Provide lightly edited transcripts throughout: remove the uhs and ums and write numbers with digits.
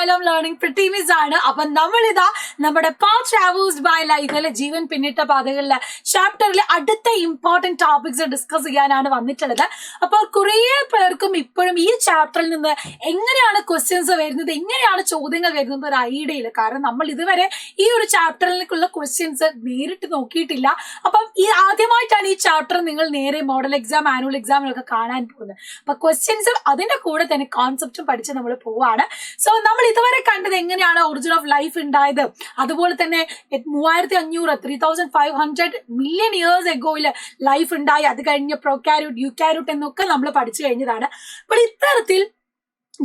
Style of learning പ്രട്ടീമിസ് ആണ്. അപ്പൊ നമ്മളിതാ നമ്മുടെ പാത്ത് ട്രാവേഴ്സ്ഡ് ബൈ ലൈഫ് അല്ലെ ജീവൻ പിന്നിട്ട പാതകളിലെ ചാപ്റ്ററിലെ അടുത്ത ഇമ്പോർട്ടന്റ് ടോപ്പിക്സ് ഡിസ്കസ് ചെയ്യാനാണ് വന്നിട്ടുള്ളത്. അപ്പോൾ കുറേ പേർക്കും ഇപ്പോഴും ഈ ചാപ്റ്ററിൽ നിന്ന് എങ്ങനെയാണ് ക്വസ്റ്റ്യൻസ് വരുന്നത്, എങ്ങനെയാണ് ചോദ്യങ്ങൾ വരുന്നത് ഒരു ഐഡിയ ഇല്ല. കാരണം നമ്മൾ ഇതുവരെ ഈ ഒരു ചാപ്റ്ററിലേക്കുള്ള ക്വസ്റ്റ്യൻസ് നേരിട്ട് നോക്കിയിട്ടില്ല. അപ്പം ഈ ആദ്യമായിട്ടാണ് ഈ ചാപ്റ്റർ നിങ്ങൾ നേരെ മോഡൽ എക്സാം, ആനുവൽ എക്സാമിലൊക്കെ കാണാൻ പോകുന്നത്. അപ്പൊ ക്വസ്റ്റ്യൻസും അതിന്റെ കൂടെ തന്നെ കോൺസെപ്റ്റും പഠിച്ച് നമ്മൾ പോവാണ്. സോ നമ്മൾ ഇതുവരെ കണ്ടത് എങ്ങനെയാണ് ഒറിജിൻ ഓഫ് ലൈഫ് ഉണ്ടായത്, അതുപോലെ തന്നെ 3500 3500 മില്യൺ ഇയേഴ്സ് എഗോയില് ലൈഫ് ഉണ്ടായി, അത് കഴിഞ്ഞ് പ്രൊകാരിയോട്ട്, യൂകാരിയോട്ട് എന്നൊക്കെ നമ്മൾ പഠിച്ചു കഴിഞ്ഞതാണ്. അപ്പോൾ ഇത്തരത്തിൽ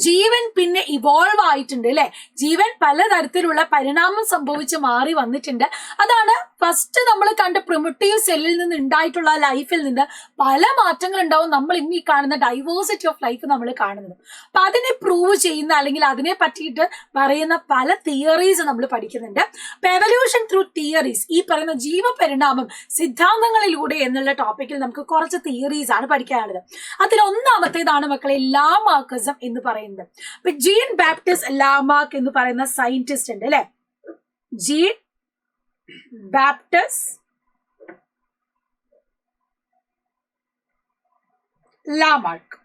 ജീവൻ പിന്നെ ഇവോൾവ് ആയിട്ടുണ്ട് അല്ലെ. ജീവൻ പലതരത്തിലുള്ള പരിണാമം സംഭവിച്ച് മാറി വന്നിട്ടുണ്ട്. അതാണ് ഫസ്റ്റ് നമ്മൾ കണ്ട പ്രിമിറ്റീവ് സെല്ലിൽ നിന്ന് ഉണ്ടായിട്ടുള്ള ലൈഫിൽ നിന്ന് പല മാറ്റങ്ങൾ ഉണ്ടാവും നമ്മൾ ഇന്ന് ഈ കാണുന്ന ഡൈവേഴ്സിറ്റി ഓഫ് ലൈഫ് നമ്മൾ കാണുന്നത്. അപ്പൊ അതിനെ പ്രൂവ് ചെയ്യുന്ന അല്ലെങ്കിൽ അതിനെ പറ്റിയിട്ട് പറയുന്ന പല തിയറീസ് നമ്മൾ പഠിക്കുന്നുണ്ട്. അപ്പൊ എവല്യൂഷൻ ത്രൂ തിയറീസ്, ഈ പറയുന്ന ജീവപരിണാമം സിദ്ധാന്തങ്ങളിലൂടെ എന്നുള്ള ടോപ്പിക്കിൽ നമുക്ക് കുറച്ച് തിയറീസ് ആണ് പഠിക്കാനുള്ളത്. അതിൽ ഒന്നാമത്തേതാണ് മക്കളെ ലാമാർക്കിസം എന്ന് പറയുന്നത്. അപ്പൊ ജീൻ ബാപ്റ്റിസ്റ്റ് ലാമാർക്ക് എന്ന് പറയുന്ന സയന്റിസ്റ്റ് ഉണ്ട് അല്ലെ. Gene Baptist Lamarck.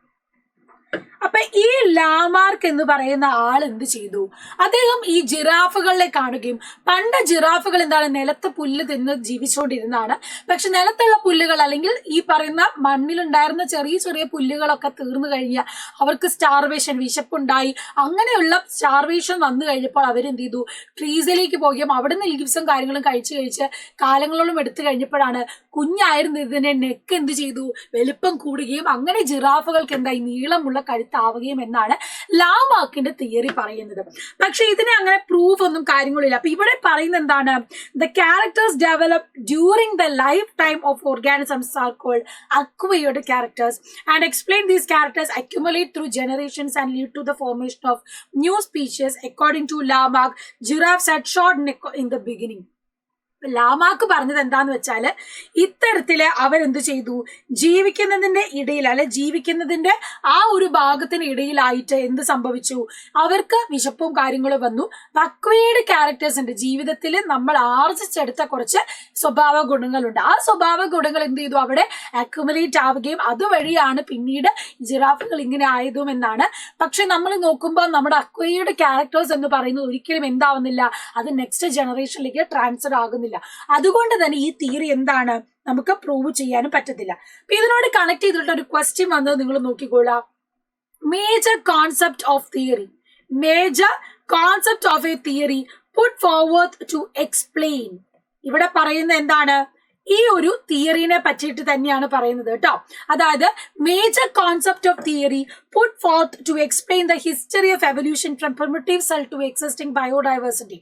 അപ്പൊ ഈ ലാമാർക്ക് എന്ന് പറയുന്ന ആൾ എന്ത് ചെയ്തു, അദ്ദേഹം ഈ ജിറാഫുകളെ കാണുകയും, പണ്ട് ജിറാഫുകൾ എന്താണ് നിലത്ത് പുല്ല് തിന്ന് ജീവിച്ചുകൊണ്ടിരുന്നതാണ്. പക്ഷെ നിലത്തുള്ള പുല്ലുകൾ അല്ലെങ്കിൽ ഈ പറയുന്ന മണ്ണിലുണ്ടായിരുന്ന ചെറിയ ചെറിയ പുല്ലുകളൊക്കെ തീർന്നു കഴിഞ്ഞാൽ അവർക്ക് സ്റ്റാർവേഷൻ, വിശപ്പുണ്ടായി. അങ്ങനെയുള്ള സ്റ്റാർവേഷൻ വന്നു കഴിഞ്ഞപ്പോൾ അവരെന്ത് ചെയ്തു, ട്രീസിലേക്ക് പോവുകയും അവിടെ നിന്ന് ലീവ്സും കാര്യങ്ങളും കഴിച്ച് കാലങ്ങളോളം എടുത്തു കഴിഞ്ഞപ്പോഴാണ് കുഞ്ഞായിരുന്നു ഇതിന്റെ നെക്ക് എന്ത് ചെയ്തു, വലുപ്പം കൂടുകയും അങ്ങനെ ജിറാഫുകൾക്ക് എന്തായി നീളമുള്ള കഴുത്താവുകയും എന്നാണ് ലാമാർക്കിന്റെ തിയറി പറയുന്നത്. പക്ഷെ ഇതിന് അങ്ങനെ പ്രൂഫ് ഒന്നും കാര്യങ്ങളില്ല. അപ്പൊ ഇവിടെ പറയുന്നത് എന്താണ്, the characters develop during the lifetime of organisms are called acquired characters and explain these characters accumulate through generations and lead to the formation of new species. According to Lamarck, giraffes had short neck in the beginning. Lamarck പറഞ്ഞത് എന്താന്ന് വെച്ചാല് ഇത്തരത്തില് അവരെന്ത് ചെയ്തു, ജീവിക്കുന്നതിന്റെ ഇടയിൽ അല്ലെ ജീവിക്കുന്നതിന്റെ ആ ഒരു ഭാഗത്തിന് ഇടയിലായിട്ട് എന്ത് സംഭവിച്ചു, അവർക്ക് വിശപ്പും കാര്യങ്ങളും വന്നു. അക്വയേർഡ് ക്യാരക്ടേഴ്സ് ഉണ്ട്, ജീവിതത്തിൽ നമ്മൾ ആർജിച്ചെടുത്ത കുറച്ച് സ്വഭാവ ഗുണങ്ങളുണ്ട്. ആ സ്വഭാവ ഗുണങ്ങൾ എന്ത് ചെയ്തു, അവിടെ അക്യുമുലേറ്റ് ആവുകയും അതുവഴിയാണ് പിന്നീട് ജിറാഫുകൾ ഇങ്ങനെ ആയതും എന്നാണ്. പക്ഷെ നമ്മൾ നോക്കുമ്പോൾ നമ്മുടെ അക്വയേർഡ് ക്യാരക്ടേഴ്സ് എന്ന് പറയുന്നത് ഒരിക്കലും എന്താവുന്നില്ല, അത് നെക്സ്റ്റ് ജനറേഷനിലേക്ക് ട്രാൻസ്ഫർ ആകുന്നില്ല. അതുകൊണ്ട് തന്നെ ഈ തിയറി എന്താണ്, നമുക്ക് പ്രൂവ് ചെയ്യാനും പറ്റത്തില്ല. അപ്പൊ ഇതിനോട് കണക്ട് ചെയ്തിട്ട് ഒരു ക്വസ്റ്റ്യൻ വന്നത് നിങ്ങൾ നോക്കിക്കോളാം. Major concept of theory, major concept of a theory put forward to explain. ഇവിടെ പറയുന്നത് എന്താണ്, ഈ ഒരു തിയറിനെ പറ്റിയിട്ട് തന്നെയാണ് പറയുന്നത് കേട്ടോ. അതായത് major concept of theory put forth to explain the history of evolution from primitive cell to existing biodiversity.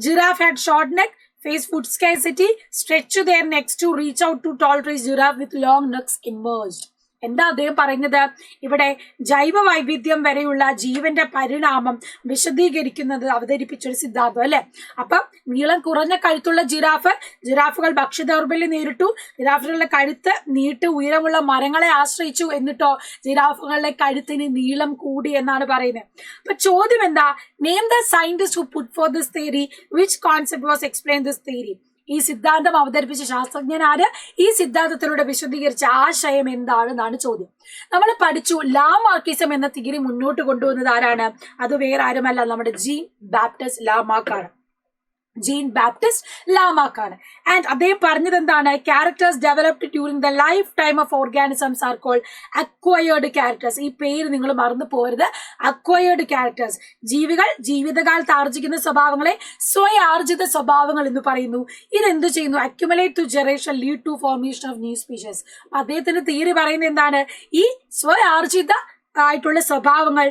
Giraffe had short neck, face food scarcity, stretch their necks to reach out to tall trees. Giraffe with long necks emerged. എന്താ അദ്ദേഹം പറയുന്നത്, ഇവിടെ ജൈവ വൈവിധ്യം വരെയുള്ള ജീവന്റെ പരിണാമം വിശദീകരിക്കുന്നത് അവതരിപ്പിച്ചൊരു സിദ്ധാന്തം അല്ലെ. അപ്പം നീളം കുറഞ്ഞ കഴുത്തുള്ള ജിറാഫുകൾ ഭക്ഷ്യദൗർബല്യം നേരിട്ടു. ജിറാഫുകളുടെ കഴുത്ത് നീട്ട് ഉയരമുള്ള മരങ്ങളെ ആശ്രയിച്ചു. എന്നിട്ടോ ജിറാഫുകളുടെ കഴുത്തിന് നീളം കൂടി എന്നാണ് പറയുന്നത്. അപ്പൊ ചോദ്യം എന്താ, name the scientist who put for this theory, which concept was explain this theory. ഈ സിദ്ധാന്തം അവതരിപ്പിച്ച ശാസ്ത്രജ്ഞനാര്, ഈ സിദ്ധാന്തത്തിലൂടെ വിശദീകരിച്ച ആശയം എന്താണെന്നാണ് ചോദ്യം. നമ്മൾ പഠിച്ചു ലാമാർക്കിസം എന്ന തിയറി മുന്നോട്ട് കൊണ്ടുവന്നത് ആരാണ്, അത് വേറെ ആരുമല്ല, നമ്മുടെ ജീൻ ബാപ്റ്റിസ്റ്റ് ലാമാർക്കാണ്. ജീൻ ബാപ്റ്റിസ്റ്റ് ലാമാർക്കാണ്. ആൻഡ് അദ്ദേഹം പറഞ്ഞത് എന്താണ്, characters developed during the lifetime of organisms are called acquired characters. ഈ പേര് നിങ്ങൾ മറന്നു പോകരുത്, അക്വയേർഡ് ക്യാരക്ടേഴ്സ്. ജീവികൾ ജീവിതകാലത്ത് ആർജിക്കുന്ന സ്വഭാവങ്ങളെ സ്വയാർജിത സ്വഭാവങ്ങൾ എന്ന് പറയുന്നു. ഇതെന്ത് ചെയ്യുന്നു, accumulate to generation, lead to formation of new species. അദ്ദേഹത്തിന്റെ തിയറി പറയുന്നത് എന്താണ്, ഈ സ്വയാർജിത ആയിട്ടുള്ള സ്വഭാവങ്ങൾ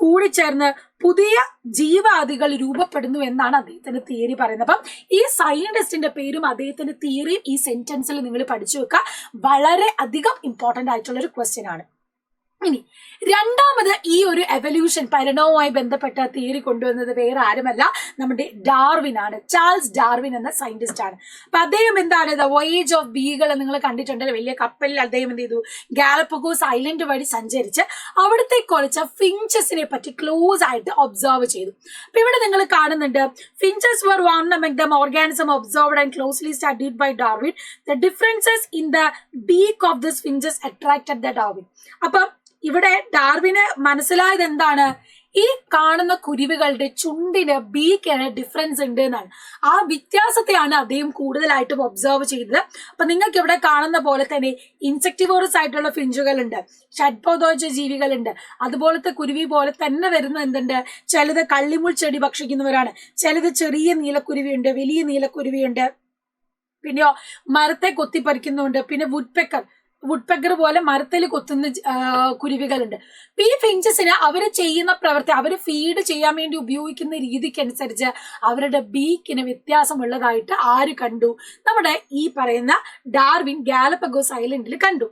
കൂടിച്ചേർന്ന് പുതിയ ജീവാദികൾ രൂപപ്പെടുന്നു എന്നാണ് അദ്ദേഹത്തിന്റെ തിയറി പറയുന്നത്. അപ്പം ഈ സയന്റിസ്റ്റിന്റെ പേരും അദ്ദേഹത്തിന്റെ തിയറിയും ഈ സെന്റൻസിൽ നിങ്ങൾ പഠിച്ചു വെക്കുക. വളരെ അധികം ഇമ്പോർട്ടന്റ് ആയിട്ടുള്ള ഒരു ക്വസ്റ്റ്യൻ ആണ്. ഇനി രണ്ടാമത് ഈ ഒരു എവല്യൂഷൻ പരിണാമവുമായി ബന്ധപ്പെട്ട തിയറി കൊണ്ടുവന്നത് വേറെ ആരുമല്ല, നമ്മുടെ ഡാർവിൻ ആണ്. ചാൾസ് ഡാർവിൻ എന്ന സയന്റിസ്റ്റ് ആണ്. അപ്പൊ അദ്ദേഹം എന്താണ്, ദ വോയേജ് ഓഫ് ബീകൾ നിങ്ങൾ കണ്ടിട്ടുണ്ടല്ലോ, വലിയ കപ്പലിൽ അദ്ദേഹം എന്ത് ചെയ്തു, ഗാലപ്പഗോസ് ഐലൻഡ് വഴി സഞ്ചരിച്ച് അവിടുത്തെ കുറച്ച് ഫിഞ്ചസിനെ പറ്റി ക്ലോസ് ആയിട്ട് ഒബ്സർവ് ചെയ്തു. അപ്പൊ ഇവിടെ നിങ്ങൾ കാണുന്നുണ്ട്, finches were one among them organism observed and closely studied by Darwin. The differences in the beak of this finches attracted the Darwin. അപ്പൊ ഇവിടെ ഡാർവിന് മനസ്സിലായത് എന്താണ്, ഈ കാണുന്ന കുരുവികളുടെ ചുണ്ടിന് ബീക്കിന് ഡിഫറൻസ് ഉണ്ട് എന്നാണ്. ആ വ്യത്യാസത്തെയാണ് അദ്ദേഹം കൂടുതലായിട്ടും ഒബ്സർവ് ചെയ്തത്. അപ്പൊ നിങ്ങൾക്ക് ഇവിടെ കാണുന്ന പോലെ തന്നെ ഇൻസെക്ടിവോറസ് ആയിട്ടുള്ള ഫിഞ്ചുകളുണ്ട്, ഷഡ്പോദോജ ജീവികളുണ്ട്, അതുപോലത്തെ കുരുവി പോലെ തന്നെ വരുന്ന എന്തുണ്ട്, ചിലത് കള്ളിമുൾ ചെടി ഭക്ഷിക്കുന്നവരാണ്, ചിലത് ചെറിയ നീലക്കുരുവിയുണ്ട്, വലിയ നീലക്കുരുവിയുണ്ട്, പിന്നെയോ മരത്തെ കൊത്തിപ്പറിക്കുന്നുണ്ട്, പിന്നെ വുഡ്പെക്കർ പോലെ മരത്തിൽ കൊത്തുന്ന കുരുവികളുണ്ട്. ഈ ഫിഞ്ചസിന് അവർ ചെയ്യുന്ന പ്രവൃത്തി, അവർ ഫീഡ് ചെയ്യാൻ വേണ്ടി ഉപയോഗിക്കുന്ന രീതിക്കനുസരിച്ച് അവരുടെ ബീക്കിന് വ്യത്യാസമുള്ളതായിട്ട് ആര് കണ്ടു, നമ്മുടെ ഈ പറയുന്ന ഡാർവിൻ ഗാലപ്പഗോസ് ഐലൻഡിൽ കണ്ടു.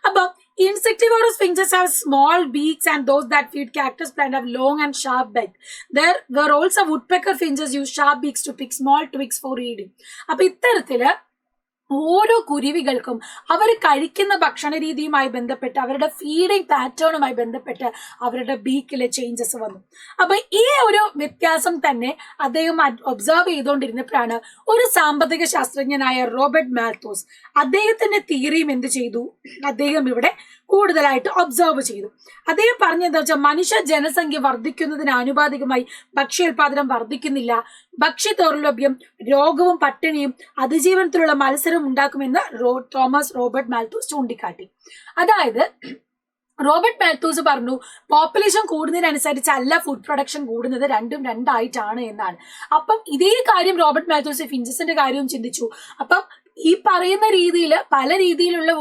അപ്പൊ insectivorous finches have small beaks and those that feed cactus plant have long and sharp beak. There were also woodpecker finches use sharp beaks to pick small twigs for eating. അപ്പൊ ഇത്തരത്തില് ഓരോ കുരുവികൾക്കും അവർ കഴിക്കുന്ന ഭക്ഷണ രീതിയുമായി ബന്ധപ്പെട്ട് അവരുടെ feeding പാറ്റേണുമായി ബന്ധപ്പെട്ട് അവരുടെ ബീക്കിലെ changes വന്നു. അപ്പൊ ഈ ഒരു വ്യത്യാസം തന്നെ അദ്ദേഹം ഒബ്സർവ് ചെയ്തുകൊണ്ടിരുന്നപ്പോഴാണ് ഒരു സാമ്പത്തിക ശാസ്ത്രജ്ഞനായ റോബർട്ട് മാൽത്തോസ് അദ്ദേഹത്തിന്റെ തിയറിയും എന്ത് ചെയ്തു, അദ്ദേഹം ഇവിടെ കൂടുതലായിട്ട് ഒബ്സർവ് ചെയ്തു. അദ്ദേഹം പറഞ്ഞെന്താ വെച്ചാൽ, മനുഷ്യ ജനസംഖ്യ വർദ്ധിക്കുന്നതിന് ആനുപാതികമായി ഭക്ഷ്യോൽപാദനം വർദ്ധിക്കുന്നില്ല, ഭക്ഷ്യ ദൗർലഭ്യം, രോഗവും പട്ടിണിയും അതിജീവനത്തിലുള്ള മത്സരം ഉണ്ടാക്കുമെന്ന് തോമസ് റോബർട്ട് മാൽത്തൂസ് ചൂണ്ടിക്കാട്ടി. അതായത് റോബർട്ട് മാൽത്തൂസ് പറഞ്ഞു, പോപ്പുലേഷൻ കൂടുന്നതിനനുസരിച്ചല്ല ഫുഡ് പ്രൊഡക്ഷൻ കൂടുന്നത്, രണ്ടും രണ്ടായിട്ടാണ് എന്നാണ്. അപ്പം ഇതേ കാര്യം റോബർട്ട് മാൽത്തൂസ് ഫിഞ്ചസിന്റെ കാര്യവും ചിന്തിച്ചു. അപ്പം ഈ പറയുന്ന രീതിയിൽ പല രീതിയിലുള്ള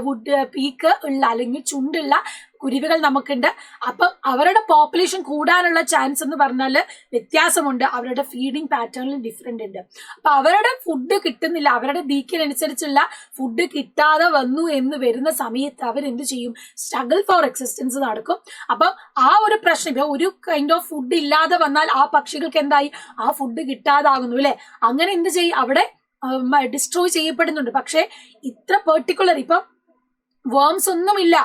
വുഡ് പീക്ക് ഉള്ള അല്ലെങ്കിൽ ചുണ്ടുള്ള കുരുവികൾ നമുക്കുണ്ട്. അപ്പം അവരുടെ പോപ്പുലേഷൻ കൂടാനുള്ള ചാൻസ് എന്ന് പറഞ്ഞാൽ വ്യത്യാസമുണ്ട്, അവരുടെ ഫീഡിങ് പാറ്റേണിൽ ഡിഫറെന്റ് ഉണ്ട്. അപ്പൊ അവരുടെ ഫുഡ് കിട്ടുന്നില്ല, അവരുടെ ബീക്കിനനുസരിച്ചുള്ള ഫുഡ് കിട്ടാതെ വന്നു എന്ന് വരുന്ന സമയത്ത് അവരെന്ത് ചെയ്യും, സ്ട്രഗിൾ ഫോർ എക്സിസ്റ്റൻസ് നടക്കും. അപ്പം ആ ഒരു പ്രശ്നം, ഒരു കൈൻഡ് ഓഫ് ഫുഡ് ഇല്ലാതെ വന്നാൽ ആ പക്ഷികൾക്ക് എന്തായി, ആ ഫുഡ് കിട്ടാതാകുന്നു അല്ലെ, അങ്ങനെ എന്ത് ചെയ്യും, അവിടെ ഡിസ്ട്രോയ് ചെയ്യപ്പെടുന്നുണ്ട്. പക്ഷെ ഇത്ര പെർട്ടിക്കുലർ ഇപ്പം വേംസ് ഒന്നുമില്ല,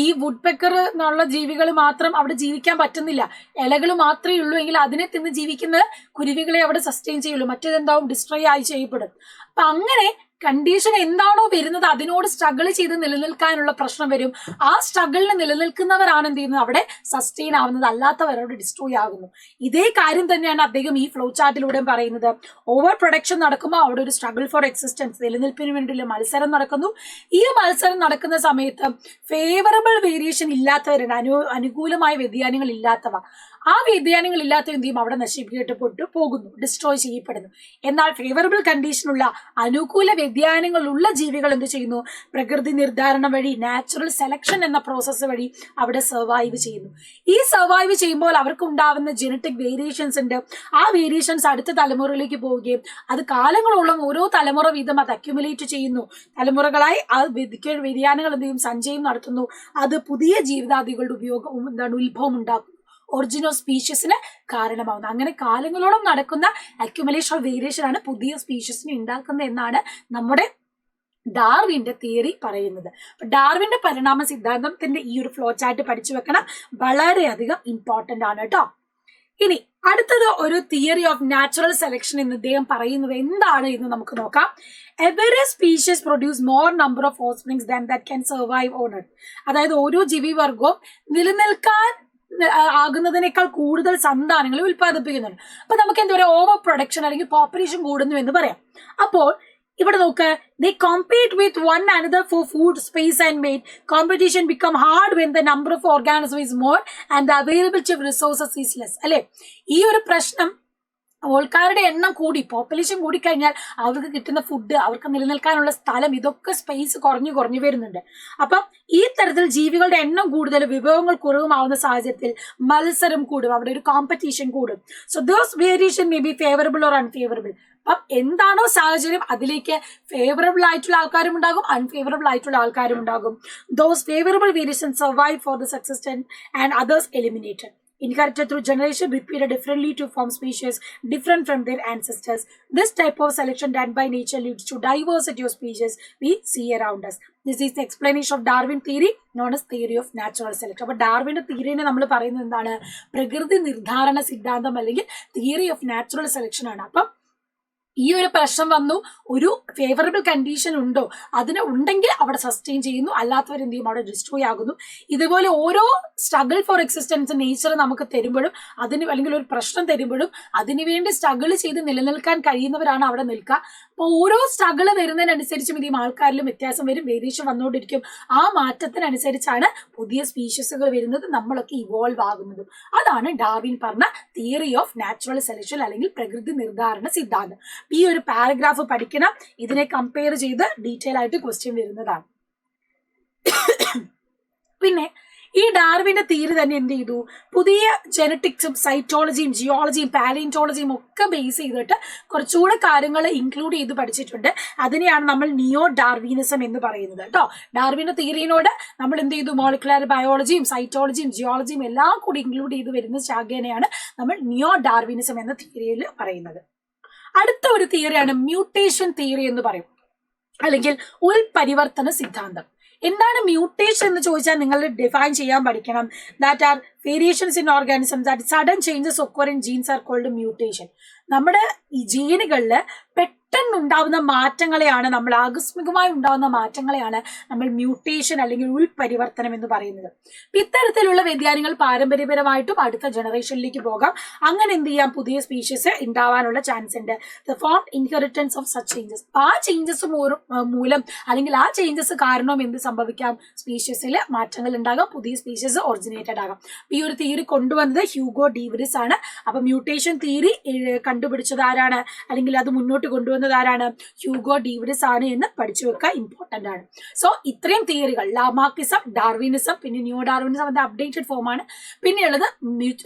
ഈ വുഡ് പെക്കർ എന്നുള്ള ജീവികൾ മാത്രം അവിടെ ജീവിക്കാൻ പറ്റുന്നില്ല, ഇലകൾ മാത്രമേ ഉള്ളൂ എങ്കിൽ അതിനെ തിന്ന് ജീവിക്കുന്ന കുരുവികളെ അവിടെ സസ്റ്റെയിൻ ചെയ്യുള്ളൂ, മറ്റേതെന്താവും ഡിസ്ട്രോയ് ആയി ചെയ്യപ്പെടും. അപ്പൊ അങ്ങനെ കണ്ടീഷൻ എന്താണോ വരുന്നത് അതിനോട് സ്ട്രഗിൾ ചെയ്ത് നിലനിൽക്കാനുള്ള പ്രശ്നം വരും. ആ സ്ട്രഗിളിന് നിലനിൽക്കുന്നവരാണ് എന്ത് ചെയ്യുന്നത്, അവിടെ സസ്റ്റെയിൻ ആവുന്നത്, അല്ലാത്തവരോട് ഡിസ്ട്രോയ് ആകുന്നു. ഇതേ കാര്യം തന്നെയാണ് അദ്ദേഹം ഈ ഫ്ലോ ചാർട്ടിലൂടെ പറയുന്നത്. ഓവർ പ്രൊഡക്ഷൻ നടക്കുമ്പോൾ അവിടെ ഒരു സ്ട്രഗിൾ ഫോർ എക്സിസ്റ്റൻസ്, നിലനിൽപ്പിന് വേണ്ടിയുള്ള മത്സരം നടക്കുന്നു. ഈ മത്സരം നടക്കുന്ന സമയത്ത് ഫേവറബിൾ വേരിയേഷൻ ഇല്ലാത്തവരുണ്ട്, അനുകൂലമായ വ്യതിയാനങ്ങൾ ഇല്ലാത്തവ, ആ വ്യതിയാനങ്ങൾ ഇല്ലാത്ത എന്ത് ചെയ്യും, അവിടെ നശിപ്പിക്കപ്പെട്ടു പോകുന്നു, ഡിസ്ട്രോയ് ചെയ്യപ്പെടുന്നു. എന്നാൽ ഫേവറബിൾ കണ്ടീഷനുള്ള അനുകൂല വ്യതിയാനങ്ങളുള്ള ജീവികൾ എന്ത് ചെയ്യുന്നു, പ്രകൃതി നിർദ്ധാരണം വഴി, നാച്ചുറൽ സെലക്ഷൻ എന്ന പ്രോസസ്സ് വഴി അവിടെ സർവൈവ് ചെയ്യുന്നു. ഈ സർവൈവ് ചെയ്യുമ്പോൾ അവർക്ക് ഉണ്ടാവുന്ന ജനറ്റിക് വേരിയേഷൻസ് ഉണ്ട്. ആ വേരിയേഷൻസ് അടുത്ത തലമുറയിലേക്ക് പോവുകയും അത് കാലങ്ങളോളം ഓരോ തലമുറ വീതം അത് അക്യുമുലേറ്റ് ചെയ്യുന്നു. തലമുറകളായി ആ വ്യതിയാനങ്ങൾ എന്ത് ചെയ്യും, സഞ്ചയം നടത്തുന്നു. അത് പുതിയ ജീവിതാദികളുടെ ഉത്ഭവം ഉണ്ടാക്കുന്നു, ഒറിജിനൽ സ്പീഷ്യസിന് കാരണമാവുന്നു. അങ്ങനെ കാലങ്ങളോളം നടക്കുന്ന അക്യുമുലേഷൻ ഓഫ് വേരിയേഷൻ ആണ് പുതിയ സ്പീഷ്യസിനെ ഉണ്ടാക്കുന്നത് എന്നാണ് നമ്മുടെ ഡാർവിന്റെ തിയറി പറയുന്നത്. അപ്പൊ ഡാർവിന്റെ പരിണാമ സിദ്ധാന്തത്തിന്റെ ഈ ഒരു ഫ്ലോ ചാർട്ട് പഠിച്ചു വെക്കണം, വളരെയധികം ഇമ്പോർട്ടന്റ് ആണ് കേട്ടോ. ഇനി അടുത്തത് ഒരു തിയറി ഓഫ് നാച്ചുറൽ സെലക്ഷൻ എന്ന് ഇദ്ദേഹം പറയുന്നത് എന്താണ് എന്ന് നമുക്ക് നോക്കാം. Every species produce more number of offsprings than that can survive on earth. അതായത് ഓരോ ജീവിവർഗവും നിലനിൽക്കാൻ ആകുന്നതിനേക്കാൾ കൂടുതൽ സന്താനങ്ങൾ ഉൽപ്പാദിപ്പിക്കുന്നുണ്ട്. അപ്പൊ നമുക്ക് എന്താ പറയുക, ഓവർ പ്രൊഡക്ഷൻ അല്ലെങ്കിൽ പോപ്പുലേഷൻ കൂടുന്നു എന്ന് പറയാം. അപ്പോൾ ഇവിടെ നോക്ക്, they compete with one another for food, space and mate. Competition become hard when the number of organisms is more and the availability of resources is less. അല്ലെ, ഈ ഒരു പ്രശ്നം ആൾക്കാരുടെ എണ്ണം കൂടി, പോപ്പുലേഷൻ കൂടിക്കഴിഞ്ഞാൽ അവർക്ക് കിട്ടുന്ന ഫുഡ്, അവർക്ക് നിലനിൽക്കാനുള്ള സ്ഥലം, ഇതൊക്കെ സ്പേസ് കുറഞ്ഞു കുറഞ്ഞു വരുന്നുണ്ട്. അപ്പം ഈ തരത്തിൽ ജീവികളുടെ എണ്ണം കൂടുതൽ, വിഭവങ്ങൾ കുറവുമാവുന്ന സാഹചര്യത്തിൽ മത്സരം കൂടും, അവിടെ ഒരു കോമ്പറ്റീഷൻ കൂടും. So those variation may be favourable or unfavourable. അപ്പം എന്താണോ സാഹചര്യം അതിലേക്ക് ഫേവറബിൾ ആയിട്ടുള്ള ആൾക്കാരും ഉണ്ടാകും, അൺഫേവറബിൾ ആയിട്ടുള്ള ആൾക്കാരും ഉണ്ടാകും. Those favourable variation survive for the success and others eliminated. Inherited through generation, repeated differently to form species different from their ancestors. This type of selection done by nature leads to diversity of species we see around us. This is the explanation of Darwin theory known as theory of natural selection. അപ്പോൾ ഡാർവിൻ്റെ തിയറിനെ നമ്മൾ പറയുന്നത് എന്താണ്? പ്രകൃതി നിർദ്ധാരണ സിദ്ധാന്തം അല്ലെങ്കിൽ theory of natural selection ആണ്. അപ്പം ഈ ഒരു പ്രശ്നം വന്നു, ഒരു ഫേവറബിൾ കണ്ടീഷൻ ഉണ്ടോ, അതിന് ഉണ്ടെങ്കിൽ അവിടെ സസ്റ്റെയിൻ ചെയ്യുന്നു, അല്ലാത്തവർ എന്ത് ചെയ്യും, അവിടെ ഡിസ്ട്രോയ് ആകുന്നു. ഇതുപോലെ ഓരോ സ്ട്രഗിൾ ഫോർ എക്സിസ്റ്റൻസ് നേച്ചർ നമുക്ക് തരുമ്പോഴും അതിന് അല്ലെങ്കിൽ ഒരു പ്രശ്നം തരുമ്പോഴും അതിനുവേണ്ടി സ്ട്രഗിൾ ചെയ്ത് നിലനിൽക്കാൻ കഴിയുന്നവരാണ് അവിടെ നിൽക്കുക. അപ്പോൾ ഓരോ സ്ട്രഗിൾ വരുന്നതിനനുസരിച്ചും ഇതേ ആൾക്കാരിലും വ്യത്യാസം വരും, വേരിയേഷൻ വന്നുകൊണ്ടിരിക്കും. ആ മാറ്റത്തിനനുസരിച്ചാണ് പുതിയ സ്പീഷീസുകൾ വരുന്നത്, നമ്മളൊക്കെ ഇവോൾവ് ആകുന്നതും. അതാണ് ഡാർവിൻ പറഞ്ഞ തിയറി ഓഫ് നാച്ചുറൽ സെലക്ഷൻ അല്ലെങ്കിൽ പ്രകൃതി നിർദ്ധാരണ സിദ്ധാന്തം. ഈ ഒരു പാരഗ്രാഫ് പഠിക്കണം, ഇതിനെ കമ്പയർ ചെയ്ത് ഡീറ്റെയിൽ ആയിട്ട് ക്വസ്റ്റ്യൻ വരുന്നതാണ്. പിന്നെ ഈ ഡാർവിന്റെ തിയറി തന്നെ എന്ത് ചെയ്തു, പുതിയ ജെനറ്റിക്സും സൈറ്റോളജിയും ജിയോളജിയും പാലിയന്റോളജിയും ഒക്കെ ബേസ് ചെയ്തിട്ട് കുറച്ചുകൂടെ കാര്യങ്ങൾ ഇൻക്ലൂഡ് ചെയ്ത് പഠിച്ചിട്ടുണ്ട്. അതിനെയാണ് നമ്മൾ നിയോ ഡാർവിനിസം എന്ന് പറയുന്നത് കേട്ടോ. ഡാർവിന്റെ തിയറിനോട് നമ്മൾ എന്ത് ചെയ്തു, മോളിക്കുലർ ബയോളജിയും സൈറ്റോളജിയും ജിയോളജിയും എല്ലാം കൂടി ഇൻക്ലൂഡ് ചെയ്ത് വരുന്ന ശാഖേനെയാണ് നമ്മൾ നിയോ ഡാർവിനിസം എന്ന തിയറിയിൽ പറയുന്നത്. അടുത്ത ഒരു തിയറിയാണ് മ്യൂട്ടേഷൻ തിയറി എന്ന് പറയും, അല്ലെങ്കിൽ ഉൽപരിവർത്തന സിദ്ധാന്തം. എന്താണ് മ്യൂട്ടേഷൻ എന്ന് ചോദിച്ചാൽ നിങ്ങൾ ഡിഫൈൻ ചെയ്യാൻ പഠിക്കണം. That are variations in organism that sudden changes occur in genes are called mutation. നമ്മുടെ ഈ ജീനുകളിൽ പെട്ടെന്നുണ്ടാവുന്ന മാറ്റങ്ങളെയാണ്, നമ്മൾ ആകസ്മികമായി ഉണ്ടാവുന്ന മാറ്റങ്ങളെയാണ് നമ്മൾ മ്യൂട്ടേഷൻ അല്ലെങ്കിൽ ഉൾപരിവർത്തനം എന്ന് പറയുന്നത്. ഇത്തരത്തിലുള്ള വ്യതിയാനങ്ങൾ പാരമ്പര്യപരമായിട്ടും അടുത്ത ജനറേഷനിലേക്ക് പോകാം. അങ്ങനെ എന്ത് ചെയ്യാം, പുതിയ സ്പീഷീസ് ഉണ്ടാവാനുള്ള ചാൻസ് ഉണ്ട്. The form inheritance of such changes. ആ ചേഞ്ചസ് മൂലം അല്ലെങ്കിൽ ആ ചേഞ്ചസ് കാരണം എന്ത് സംഭവിക്കാം, സ്പീഷീസിൽ മാറ്റങ്ങൾ ഉണ്ടാകാം, പുതിയ സ്പീഷീസ് ഒറിജിനേറ്റഡ് ആകാം. ഈ ഒരു തിയറി കൊണ്ടുവന്നത് ഹ്യൂഗോ ഡീവറിസ് ആണ്. അപ്പൊ മ്യൂട്ടേഷൻ തിയറി കണ്ടുപിടിച്ചത് ആരാണ്, അല്ലെങ്കിൽ അത് മുന്നോട്ട് കൊണ്ടുവന്നത് ആരാണ്, ഹ്യൂഗോ ഡീവറിസ് ആണ് എന്ന് പഠിച്ചു വെക്കുക, ഇമ്പോർട്ടന്റ് ആണ്. സോ ഇത്രയും തിയറികൾ, ലാമാർക്കിസം, ഡാർവിനിസം, പിന്നെ ന്യൂ ഡാർവിനിസം അതിന്റെ അപ്ഡേറ്റഡ് ഫോം ആണ്, പിന്നെയുള്ളത്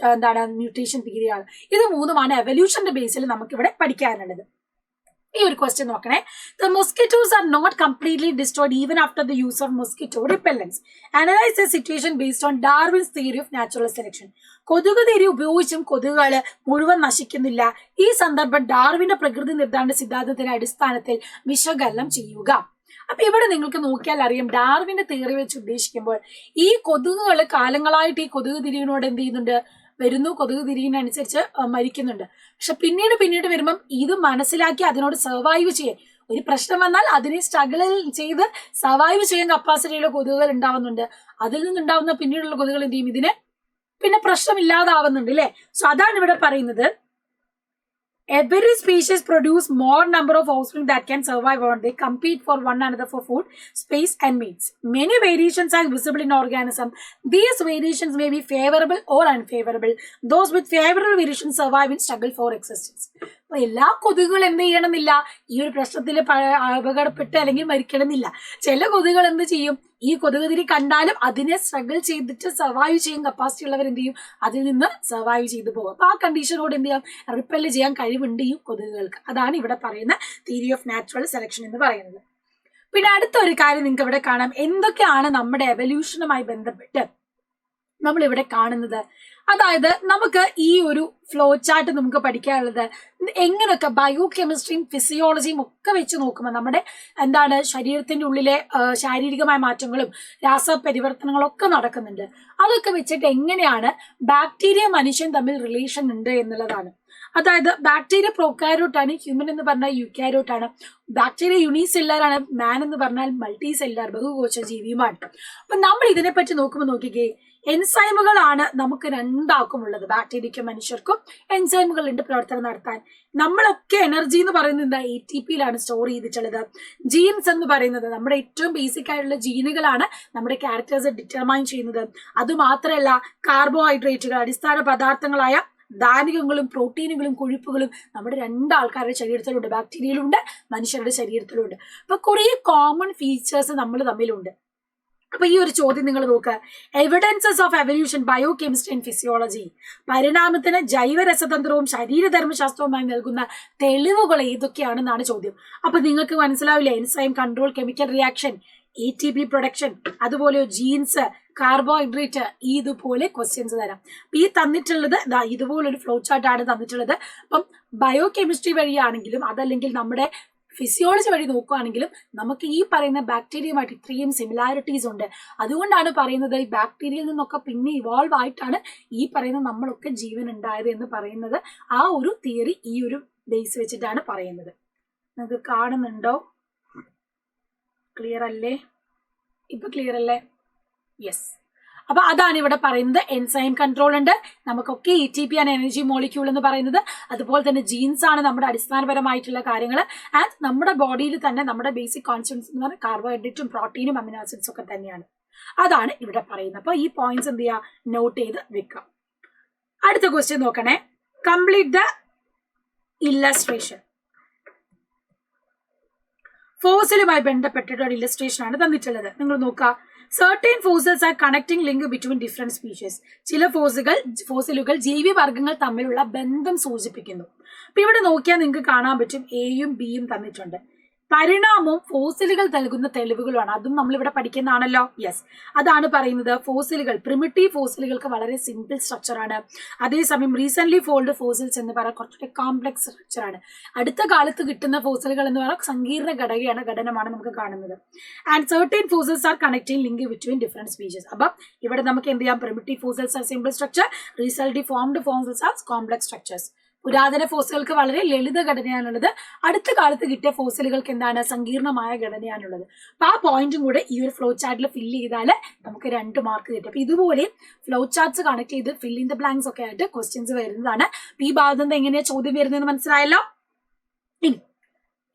മ്യൂട്ടേഷൻ തിയറിയാണ്. ഇത് മൂന്നുമാണ് എവല്യൂഷന്റെ ബേസിൽ നമുക്ക് ഇവിടെ പഠിക്കാനുള്ളത്. ഈ ഒരു ക്വസ്റ്റ്യൻ നോക്കണേ. The mosquitoes are not completely destroyed even after the use of mosquito repellents. Analyze the situation based on Darwin's theory of natural selection. കൊതുക് തിരി ഉപയോഗിച്ചും കൊതുകുകൾ മുഴുവൻ നശിക്കുന്നില്ല. ഈ സന്ദർഭം ഡാർവിന്റെ പ്രകൃതി നിർദ്ധാരണ സിദ്ധാന്തത്തിന്റെ അടിസ്ഥാനത്തിൽ വിശകലനം ചെയ്യുക. അപ്പൊ ഇവിടെ നിങ്ങൾക്ക് നോക്കിയാൽ അറിയാം, ഡാർവിന്റെ തിയറി വെച്ച് ഉദ്ദേശിക്കുമ്പോൾ ഈ കൊതുകുകൾ കാലങ്ങളായിട്ട് ഈ കൊതുക് തിരിവിനോട് എന്ത് ചെയ്യുന്നുണ്ട്, വരുന്നു, കൊതുക് തിരിയുന്നതനുസരിച്ച് മരിക്കുന്നുണ്ട്. പക്ഷെ പിന്നീട് വരുമ്പം ഇത് മനസ്സിലാക്കി അതിനോട് സർവൈവ് ചെയ്യാൻ, ഒരു പ്രശ്നം വന്നാൽ അതിനെ സ്ട്രഗിൾ ചെയ്ത് സർവൈവ് ചെയ്യാൻ കപ്പാസിറ്റിയുള്ള കൊതുകുകൾ ഉണ്ടാവുന്നുണ്ട്. അതിൽ നിന്നുണ്ടാവുന്ന പിന്നീടുള്ള കൊതുകുകൾ എന്ത് ചെയ്യും, ഇതിന് പിന്നെ പ്രശ്നമില്ലാതാവുന്നുണ്ട് അല്ലെ. സോ അതാണ് ഇവിടെ പറയുന്നത്. Every species produce more number of offspring that can survive or they compete for one another for food, space and mates. Many variations are visible in organism. These variations may be favorable or unfavorable. Those with favorable variations survive in struggle for existence. അപ്പൊ എല്ലാ കൊതുകുകൾ എന്ത് ചെയ്യണമെന്നില്ല, ഈ ഒരു പ്രശ്നത്തിൽ അപകടപ്പെട്ട് അല്ലെങ്കിൽ മരിക്കണമെന്നില്ല. ചില കൊതുകുകൾ എന്ത് ചെയ്യും, ഈ കൊതുക് തിരി കണ്ടാലും അതിനെ സ്ട്രഗിൾ ചെയ്തിട്ട് സർവൈവ് ചെയ്യാൻ കപ്പാസിറ്റി ഉള്ളവർ എന്ത് ചെയ്യും, അതിൽ നിന്ന് സർവൈവ് ചെയ്തു പോകും. അപ്പൊ ആ കണ്ടീഷനോട് എന്ത് ചെയ്യാം, റിപ്പൽ ചെയ്യാൻ കഴിവുണ്ട് ഈ കൊതുകുകൾക്ക്. അതാണ് ഇവിടെ പറയുന്ന തിയറി ഓഫ് നാച്ചുറൽ സെലക്ഷൻ എന്ന് പറയുന്നത്. പിന്നെ അടുത്ത ഒരു കാര്യം നിങ്ങൾക്ക് ഇവിടെ കാണാം, എന്തൊക്കെയാണ് നമ്മുടെ എവല്യൂഷനുമായി ബന്ധപ്പെട്ട് നമ്മൾ ഇവിടെ കാണുന്നത്. അതായത് നമുക്ക് ഈ ഒരു ഫ്ലോ ചാർട്ട് നമുക്ക് പഠിക്കാനുള്ളത് എങ്ങനെയൊക്കെ ബയോ കെമിസ്ട്രിയും ഫിസിയോളജിയും ഒക്കെ വെച്ച് നോക്കുമ്പോൾ നമ്മുടെ ശരീരത്തിന്റെ ഉള്ളിലെ ശാരീരികമായ മാറ്റങ്ങളും രാസപരിവർത്തനങ്ങളും ഒക്കെ നടക്കുന്നുണ്ട്. അതൊക്കെ വെച്ചിട്ട് എങ്ങനെയാണ് ബാക്ടീരിയ മനുഷ്യൻ തമ്മിൽ റിലേഷൻ ഉണ്ട് എന്നുള്ളതാണ്. അതായത് ബാക്ടീരിയ പ്രോകാരിയോട്ട് ആണ്, ഹ്യൂമൻ എന്ന് പറഞ്ഞാൽ യൂക്കാരിയോട്ട് ആണ്. ബാക്ടീരിയ യൂണിസെല്ലാർ ആണ്, മാൻ എന്ന് പറഞ്ഞാൽ മൾട്ടി സെല്ലാർ ബഹുകോശ ജീവിയുമാണ്. അപ്പൊ നമ്മൾ ഇതിനെപ്പറ്റി നോക്കുമ്പോൾ നോക്കിക്കേ, എൻസൈമുകളാണ് നമുക്ക് രണ്ടാക്കുമുള്ളത്, ബാക്ടീരിയക്കും മനുഷ്യർക്കും എൻസൈമുകൾ ഉണ്ട് പ്രവർത്തനം നടത്താൻ. നമ്മളൊക്കെ എനർജി എന്ന് പറയുന്നത് എന്താ, ATPയിലാണ് സ്റ്റോർ ചെയ്തിട്ടുള്ളത്. ജീൻസ് എന്ന് പറയുന്നത് നമ്മുടെ ഏറ്റവും ബേസിക് ആയിട്ടുള്ള ജീനുകളാണ് നമ്മുടെ ക്യാരക്ടേഴ്സ് ഡിറ്റർമൈൻ ചെയ്യുന്നത്. അതുമാത്രമല്ല, കാർബോഹൈഡ്രേറ്റുകൾ, അടിസ്ഥാന പദാർത്ഥങ്ങളായ ധാന്യങ്ങളും പ്രോട്ടീനുകളും കൊഴുപ്പുകളും നമ്മുടെ രണ്ടാൾക്കാരുടെ ശരീരത്തിലുണ്ട്, ബാക്ടീരിയയിലുണ്ട്, മനുഷ്യരുടെ ശരീരത്തിലുണ്ട്. അപ്പൊ കുറെ കോമൺ ഫീച്ചേഴ്സ് നമ്മൾ തമ്മിലുണ്ട്. അപ്പൊ ഈ ഒരു ചോദ്യം നിങ്ങൾ നോക്കുക, evidences of evolution biochemistry and physiology, പരിണാമത്തിന് ജൈവരസതന്ത്രവും ശരീരധർമ്മശാസ്ത്രവുമായി നൽകുന്ന തെളിവുകൾ ഏതൊക്കെയാണെന്നാണ് ചോദ്യം. അപ്പൊ നിങ്ങൾക്ക് മനസ്സിലാവില്ലേ, enzyme control, chemical reaction, ATP production, അതുപോലെ ജീൻസ്, കാർബോഹൈഡ്രേറ്റ്, ഇതുപോലെ ക്വസ്റ്റ്യൻസ് തരാം. ഈ തന്നിട്ടുള്ളത് ഇതുപോലൊരു ഫ്ലോ ചാർട്ട് ആണ് തന്നിട്ടുള്ളത്. അപ്പം ബയോ കെമിസ്ട്രി വഴിയാണെങ്കിലും അതല്ലെങ്കിൽ നമ്മുടെ ഫിസിയോളജി വഴി നോക്കുകയാണെങ്കിലും നമുക്ക് ഈ പറയുന്ന ബാക്ടീരിയയുമായിട്ട് ഇത്രയും സിമിലാരിറ്റീസ് ഉണ്ട്. അതുകൊണ്ടാണ് പറയുന്നത് ഈ ബാക്ടീരിയയിൽ നിന്നൊക്കെ പിന്നെ ഇവോൾവ് ആയിട്ടാണ് ഈ പറയുന്ന നമ്മളൊക്കെ ജീവൻ ഉണ്ടായത് എന്ന് പറയുന്നത്. ആ ഒരു തിയറി ഈ ഒരു ബേസ് വെച്ചിട്ടാണ് പറയുന്നത്. നിങ്ങൾക്ക് കാണുന്നുണ്ടോ? ക്ലിയർ അല്ലേ? ഇപ്പൊ ക്ലിയർ അല്ലേ? യെസ്. അപ്പൊ അതാണ് ഇവിടെ പറയുന്നത്. എൻസൈം കൺട്രോൾ ഉണ്ട്, നമുക്കൊക്കെ ATP ആണ് എനർജി മോളിക്യൂൾ എന്ന് പറയുന്നത്. അതുപോലെ തന്നെ ജീൻസ് ആണ് നമ്മുടെ അടിസ്ഥാനപരമായിട്ടുള്ള കാര്യങ്ങൾ. ആൻഡ് നമ്മുടെ ബോഡിയിൽ തന്നെ നമ്മുടെ ബേസിക് കോൺസ്റ്റൻസ് എന്ന് പറഞ്ഞാൽ കാർബോഹൈഡ്രേറ്റും പ്രോട്ടീനും അമിനോ ആസിഡ്സും ഒക്കെ തന്നെയാണ്. അതാണ് ഇവിടെ പറയുന്നത്. അപ്പൊ ഈ പോയിന്റ്സ് എന്ത് ചെയ്യുക, നോട്ട് ചെയ്ത് വെക്കാം. അടുത്ത ക്വസ്റ്റ്യൻ നോക്കണേ. Complete the illustration. ഫോസിലുമായി ബന്ധപ്പെട്ടിട്ടുള്ള ഇല്ലസ്ട്രേഷൻ ആണ് തന്നിട്ടുള്ളത്. നിങ്ങൾ നോക്കുക, certain fossils are connecting link between different species. ചില ഫോസിലുകൾ ജീവിവർഗങ്ങൾ തമ്മിലുള്ള ബന്ധം സൂചിപ്പിക്കുന്നു. അപ്പൊ ഇവിടെ നോക്കിയാൽ നിങ്ങൾക്ക് കാണാൻ പറ്റും എയും ബിയും തന്നിട്ടുണ്ട്. പരിണാമവും ഫോസിലുകൾ നൽകുന്ന തെളിവുകളാണ്. അതും നമ്മളിവിടെ പഠിക്കുന്നതാണല്ലോ. യെസ്, അതാണ് പറയുന്നത്. ഫോസിലുകൾ, പ്രിമിറ്റീവ് ഫോസിലുകൾക്ക് വളരെ സിമ്പിൾ സ്ട്രക്ചർ ആണ്. അതേസമയം റീസെന്റ് ഫോൾഡ് ഫോസിൽസ് എന്ന് പറയാൻ കുറച്ചുകൂടി കോംപ്ലക്സ് സ്ട്രക്ചർ ആണ്. അടുത്ത കാലത്ത് കിട്ടുന്ന ഫോസിലുകൾ എന്ന് പറഞ്ഞാൽ സങ്കീർണ ഘടനമാണ് നമുക്ക് കാണുന്നത്. And certain fossils are connecting link between different species. അപ്പം ഇവിടെ നമുക്ക് എന്ത് ചെയ്യാം, primitive fossils are simple structure, recent formed fossils are complex structures. പുരാതന ഫോസിലുകൾക്ക് വളരെ ലളിത ഘടനയാണുള്ളത്. അടുത്ത കാലത്ത് കിട്ടിയ ഫോസിലുകൾക്ക് എന്താണ്, സങ്കീർണമായ ഘടനയാണുള്ളത്. അപ്പൊ ആ പോയിന്റും കൂടെ ഈ ഒരു ഫ്ലോ ചാർട്ടിൽ ഫില്ല് ചെയ്താൽ നമുക്ക് 2 മാർക്ക് കിട്ടും. അപ്പൊ ഇതുപോലെ ഫ്ലോ ചാർട്ട്സ് കണക്ട് ചെയ്ത് ഫിൽ ഇൻ ദ ബ്ലാങ്ക്സ് ഒക്കെ ആയിട്ട് ക്വസ്റ്റ്യൻസ് വരുന്നതാണ്. ഈ ഭാഗത്ത് നിന്ന് എങ്ങനെയാ ചോദ്യം വരുന്നതെന്ന് മനസ്സിലായല്ലോ. ഇനി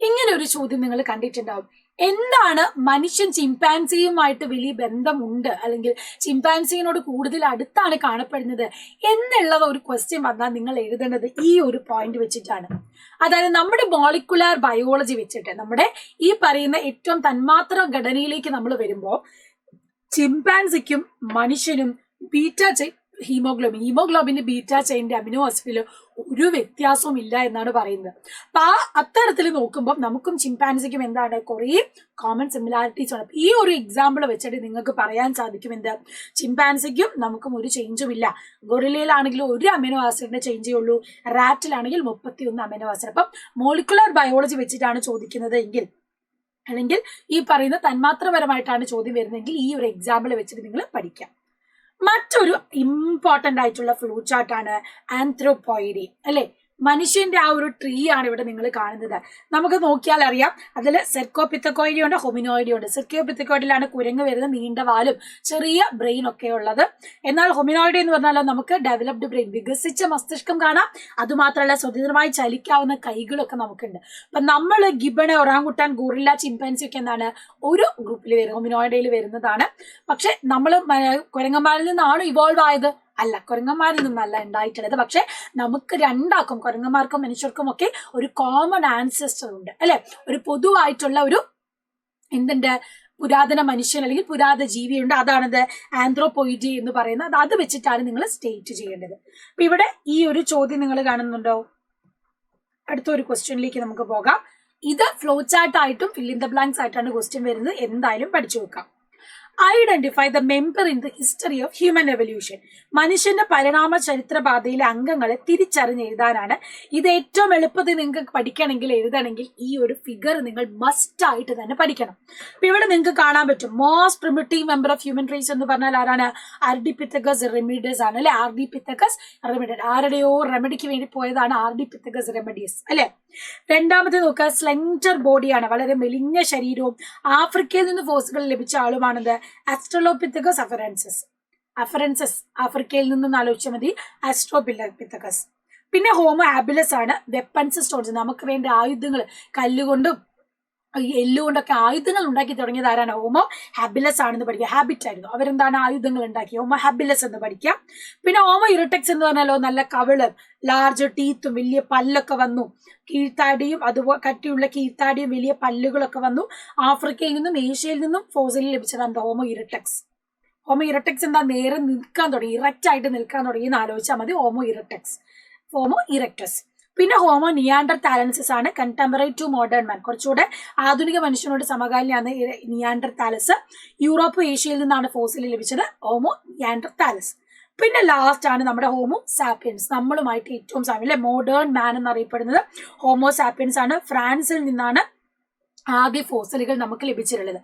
ഇങ്ങനെ ഒരു ചോദ്യം നിങ്ങൾ കണ്ടിട്ടുണ്ടാവും. എന്താണ് മനുഷ്യൻ ചിമ്പാൻസിയുമായിട്ട് വലിയ ബന്ധമുണ്ട് അല്ലെങ്കിൽ ചിമ്പാൻസിനോട് കൂടുതൽ അടുത്താണ് കാണപ്പെടുന്നത് എന്നുള്ളത് ഒരു ക്വസ്റ്റ്യൻ വന്നാൽ നിങ്ങൾ എഴുതേണ്ടത് ഈ ഒരു പോയിന്റ് വെച്ചിട്ടാണ്. അതായത് നമ്മുടെ മോളിക്കുലാർ ബയോളജി വെച്ചിട്ട് നമ്മുടെ ഈ പറയുന്ന ഏറ്റവും തന്മാത്ര ഘടനയിലേക്ക് നമ്മൾ വരുമ്പോൾ ചിമ്പാൻസിക്കും മനുഷ്യനും ബീറ്റ ചെയിൻ ഹീമോഗ്ലോബിന്റെ ബീറ്റ ചെയിന്റെ അമിനോ ആസിഡിൽ ഒരു വ്യത്യാസവും ഇല്ല എന്നാണ് പറയുന്നത്. അപ്പൊ അത്തരത്തിൽ നോക്കുമ്പോൾ നമുക്കും ചിമ്പാൻസിക്കും എന്താണ് കുറേ കോമൺ സിമിലാരിറ്റീസ് ആണ്. ഈ ഒരു എക്സാമ്പിൾ വെച്ചിട്ട് നിങ്ങൾക്ക് പറയാൻ സാധിക്കും എന്ത്, ചിമ്പാൻസിക്കും നമുക്കും ഒരു ചേഞ്ചും ഇല്ല. ഗൊറില്ലയിലാണെങ്കിലും 1 അമിനോ ആസിഡിന്റെ ചേഞ്ചേ ഉള്ളൂ, റാറ്റിലാണെങ്കിൽ 31 അമിനോ ആസിഡ്. അപ്പം മോളിക്കുലർ ബയോളജി വെച്ചിട്ടാണ് ചോദിക്കുന്നത് എങ്കിൽ അല്ലെങ്കിൽ ഈ പറയുന്ന തന്മാത്രപരമായിട്ടാണ് ചോദ്യം വരുന്നതെങ്കിൽ ഈ ഒരു എക്സാമ്പിൾ വെച്ചിട്ട് നിങ്ങൾ പഠിക്കാം. മറ്റൊരു ഇമ്പോർട്ടന്റ് ആയിട്ടുള്ള ഫ്ലോ ചാർട്ടാണ് ആന്ത്രോപോയിഡി അല്ലെ. മനുഷ്യന്റെ ആ ഒരു ട്രീ ആണ് ഇവിടെ നിങ്ങൾ കാണുന്നത്. നമുക്ക് നോക്കിയാൽ അറിയാം, അതിൽ സെർക്കോപിത്തക്കോയിഡി ഉണ്ട്, ഹൊമിനോയിഡി ഉണ്ട്. സെർക്കോപിത്തക്കോയിഡിലാണ് കുരങ്ങ് വരുന്നത്, നീണ്ട വാലും ചെറിയ ബ്രെയിൻ ഒക്കെ ഉള്ളത്. എന്നാൽ ഹൊമിനോയിഡി എന്ന് പറഞ്ഞാൽ നമുക്ക് ഡെവലപ്ഡ് ബ്രെയിൻ, വികസിച്ച മസ്തിഷ്കം കാണാം. അതുമാത്രമല്ല സ്വതന്ത്രമായി ചലിക്കാവുന്ന കൈകളൊക്കെ നമുക്കുണ്ട്. അപ്പൊ നമ്മൾ ഗിബൺ, ഒറാങ്കുട്ടാൻ, ഗോറില്ല, ചിമ്പാൻസി ഒക്കെ എന്താണ് ഒരു ഗ്രൂപ്പിൽ വരും, ഹൊമിനോയിഡയിൽ വരുന്നതാണ്. പക്ഷെ നമ്മൾ കുരങ്ങന്മാരിൽ നിന്നാണ് ഇവോൾവ് ആയത്? അല്ല, കുരങ്ങന്മാരിൽ നിന്നല്ല ഉണ്ടായിട്ടുള്ളത്. പക്ഷെ നമുക്ക് രണ്ടാക്കും, കുരങ്ങന്മാർക്കും മനുഷ്യർക്കും ഒക്കെ ഒരു കോമൺ ആൻസെസ്റ്റർ ഉണ്ട് അല്ലെ. ഒരു പൊതുവായിട്ടുള്ള ഒരു എന്തുണ്ട്, പുരാതന മനുഷ്യൻ അല്ലെങ്കിൽ പുരാതന ജീവിയുണ്ട്. അതാണത് ആന്ത്രോപോയിഡി എന്ന് പറയുന്നത്. അത് വെച്ചിട്ടാണ് നിങ്ങൾ സ്റ്റേറ്റ് ചെയ്യേണ്ടത്. അപ്പൊ ഇവിടെ ഈ ഒരു ചോദ്യം നിങ്ങൾ കാണുന്നുണ്ടോ? അടുത്ത ഒരു ക്വസ്റ്റ്യനിലേക്ക് നമുക്ക് പോകാം. ഇത് ഫ്ലോ ചാർട്ട് ആയിട്ടും ഫിൽ ഇൻ ദ ബ്ലാങ്ക്സ് ആയിട്ടാണ് ക്വസ്റ്റ്യൻ വരുന്നത്. എന്തായാലും പഠിച്ചു വെക്കാം. Identify the member in the history of human evolution. മനുഷ്യന്റെ പരിണാമ ചരിത്രപാതയിലെ അംഗങ്ങളെ തിരിച്ചറിഞ്ഞ് എഴുതാനാണ്. ഇത് ഏറ്റവും എളുപ്പത്തിൽ നിങ്ങൾക്ക് പഠിക്കണമെങ്കിൽ എഴുതണമെങ്കിൽ ഈ ഒരു ഫിഗർ നിങ്ങൾ മസ്റ്റ് ആയിട്ട് തന്നെ പഠിക്കണം. അപ്പൊ ഇവിടെ നിങ്ങൾക്ക് കാണാൻ പറ്റും most primitive member of human raise എന്ന് പറഞ്ഞാൽ ആരാണ്? ആർഡിപിത്തക്കസ് റെമിഡസ് ആണ് അല്ലെ. ആർഡിപിത്തക്കസ് റെമിഡസ്, ആരുടെയോ റെമഡിക്ക് വേണ്ടി പോയതാണ് ആർഡിപിത്തക്കസ് റെമഡീസ് അല്ലെ. രണ്ടാമത്തെ നോക്കുക, സ്ലെൻഡർ ബോഡിയാണ്, വളരെ മെലിഞ്ഞ ശരീരവും. ആഫ്രിക്കയിൽ നിന്ന് ഫോസിലുകൾ ലഭിച്ച ആളുമാണത് ആസ്ട്രലോപിത്തക്കസ് അഫറൻസസ്. ആഫ്രിക്കയിൽ നിന്നും ആലോചിച്ചാൽ മതി, ആസ്ട്രോപിത്തക്കസ്. പിന്നെ ഹോമോ ഹാബിലസ് ആണ്, വെപ്പൺസ് സ്റ്റോൺസ്, നമുക്ക് വേണ്ട ആയുധങ്ങൾ കല്ലുകൊണ്ടും ഈ എല്ലുകൊണ്ടൊക്കെ ആയുധങ്ങൾ ഉണ്ടാക്കി തുടങ്ങിയത് ആരാണ്? ഹോമോ ഹാബിലസ് ആണെന്ന് പഠിക്കുക. ഹാബിറ്റ് ആയിരുന്നു, അവരെന്താണ് ആയുധങ്ങൾ ഉണ്ടാക്കി, ഹോമോ ഹാബിലസ് എന്ന് പഠിക്കാം. പിന്നെ ഹോമോ ഇറക്ടസ് എന്ന് പറഞ്ഞാലോ നല്ല കവിള്, ലാർജ് ടീത്തും വലിയ പല്ലൊക്കെ വന്നു, കീഴ്ത്താടിയും അതുപോലെ കട്ടിയുള്ള കീഴ്ത്താടിയും വലിയ പല്ലുകളൊക്കെ വന്നു. ആഫ്രിക്കയിൽ നിന്നും ഏഷ്യയിൽ നിന്നും ഫോസിലിൽ ലഭിച്ചതാണ് ഹോമോ ഇറക്ടസ്. ഹോമോ ഇറക്ടസ് എന്താ? നേരെ നിൽക്കാൻ തുടങ്ങി, ഇറക്റ്റ് ആയിട്ട് നിൽക്കാൻ തുടങ്ങി എന്ന് ആലോചിച്ചാൽ മതി. Homo erectus, homo erectus. പിന്നെ ഹോമോ നിയാൻഡർതാലൻസിസ് ആണ് കണ്ടംപററി ടു മോഡേൺ മാൻ, കുറച്ചുകൂടെ ആധുനിക മനുഷ്യനോട് സമകാലീനാണ് നിയാൻഡർതാലസ്. യൂറോപ്പ് ഏഷ്യയിൽ നിന്നാണ് ഫോസിൽ ലഭിച്ചത്, ഹോമോ നിയാൻഡർതാലസ്. പിന്നെ ലാസ്റ്റ് ആണ് നമ്മുടെ ഹോമോ സാപ്പിയൻസ്, നമ്മളുമായിട്ട് ഏറ്റവും സാമ്യം മോഡേൺ മാൻ എന്നറിയപ്പെടുന്നത് ഹോമോ സാപ്പിയൻസ് ആണ്. ഫ്രാൻസിൽ നിന്നാണ് ആദ്യ ഫോസിലുകൾ നമുക്ക് ലഭിച്ചിട്ടുള്ളത്.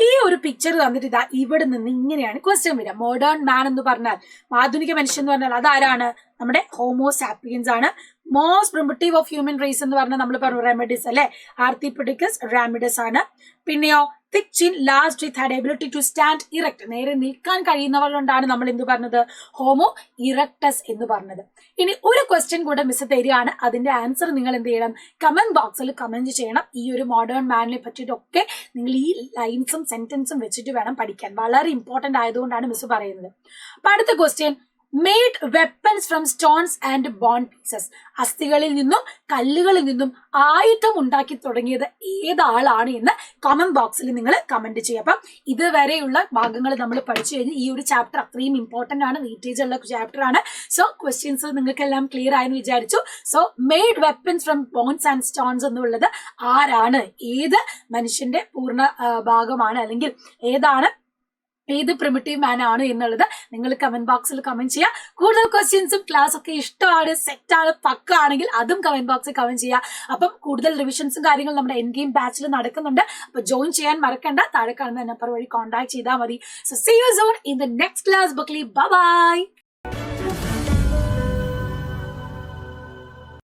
ഈ ഒരു പിക്ചർ തന്നിട്ട് ഇതാ ഇവിടെ നിന്ന് ഇങ്ങനെയാണ് ക്വസ്റ്റ്യൻ വരിക. മോഡേൺ മാൻ എന്ന് പറഞ്ഞാൽ, ആധുനിക മനുഷ്യൻ എന്ന് പറഞ്ഞാൽ അതാരാണ്? നമ്മുടെ ഹോമോ സാപ്പിയൻസ് ആണ്. Most primitive of human raise എന്ന് പറഞ്ഞാൽ നമ്മൾ പറഞ്ഞു റെമഡിസ് അല്ലെ, ആർത്തിപിഡിക്കസ് റാമിഡസ് ആണ്. പിന്നെയോ thick chin, large teeth, had ability to stand erect, നേരെ നിൽക്കാൻ കഴിയുന്നവർ കൊണ്ടാണ് നമ്മൾ എന്ത് പറഞ്ഞത്? ഹോമോ ഇറക്ടസ് എന്ന് പറഞ്ഞത്. ഇനി ഒരു ക്വസ്റ്റ്യൻ കൂടെ മിസ് തരികയാണ്, അതിന്റെ ആൻസർ നിങ്ങൾ എന്ത് ചെയ്യണം? കമന്റ് ബോക്സിൽ കമന്റ് ചെയ്യണം. ഈ ഒരു മോഡേൺ മാനിനെ പറ്റിയിട്ടൊക്കെ നിങ്ങൾ ഈ ലൈൻസും സെന്റൻസും വെച്ചിട്ട് വേണം പഠിക്കാൻ, വളരെ ഇമ്പോർട്ടന്റ് ആയതുകൊണ്ടാണ് മിസ് പറയുന്നത്. അപ്പൊ അടുത്ത question, made weapons from stones and bone pieces, അസ്ഥികളിൽ നിന്നും കല്ലുകളിൽ നിന്നും ആയുധം ഉണ്ടാക്കി തുടങ്ങിയത് ഏതാളാണ് എന്ന് കമന്റ് ബോക്സിൽ നിങ്ങൾ കമന്റ് ചെയ്യുക. അപ്പം ഇതുവരെയുള്ള ഭാഗങ്ങൾ നമ്മൾ പഠിച്ചു കഴിഞ്ഞ് ഈ ഒരു ചാപ്റ്റർ അത്രയും ഇമ്പോർട്ടന്റ് ആണ്, വെയിറ്റേജ് ഉള്ള ചാപ്റ്റർ ആണ്. സോ ക്വസ്റ്റ്യൻസ് നിങ്ങൾക്കെല്ലാം ക്ലിയർ ആയെന്ന് വിചാരിച്ചു. So made weapons from bones and stones എന്നുള്ളത് ആരാണ്, ഏത് മനുഷ്യന്റെ പൂർണ്ണ ഭാഗമാണ്, അല്ലെങ്കിൽ ഏത് പ്രിമിറ്റീവ് മാൻ ആണ് എന്നുള്ളത് നിങ്ങൾ കമന്റ് ബോക്സിൽ കമന്റ് ചെയ്യുക. കൂടുതൽ ക്വസ്റ്റ്യൻസും ക്ലാസ് ഒക്കെ ഇഷ്ടമാണ്, സെറ്റ് ആണ്, പക്ക ആണെങ്കിൽ അതും കമന്റ് ബോക്സിൽ കമന്റ് ചെയ്യുക. അപ്പം കൂടുതൽ റിവിഷൻസും കാര്യങ്ങളും നമ്മുടെ എൻ ഗെയിം ബാച്ചിൽ നടക്കുന്നുണ്ട്. അപ്പൊ ജോയിൻ ചെയ്യാൻ മറക്കണ്ട, താഴെ കാണുന്ന നമ്പർ വഴി കോൺടാക്ട് ചെയ്താൽ മതി. So see you soon in the next class ബുക്ക്ലി. Bye by.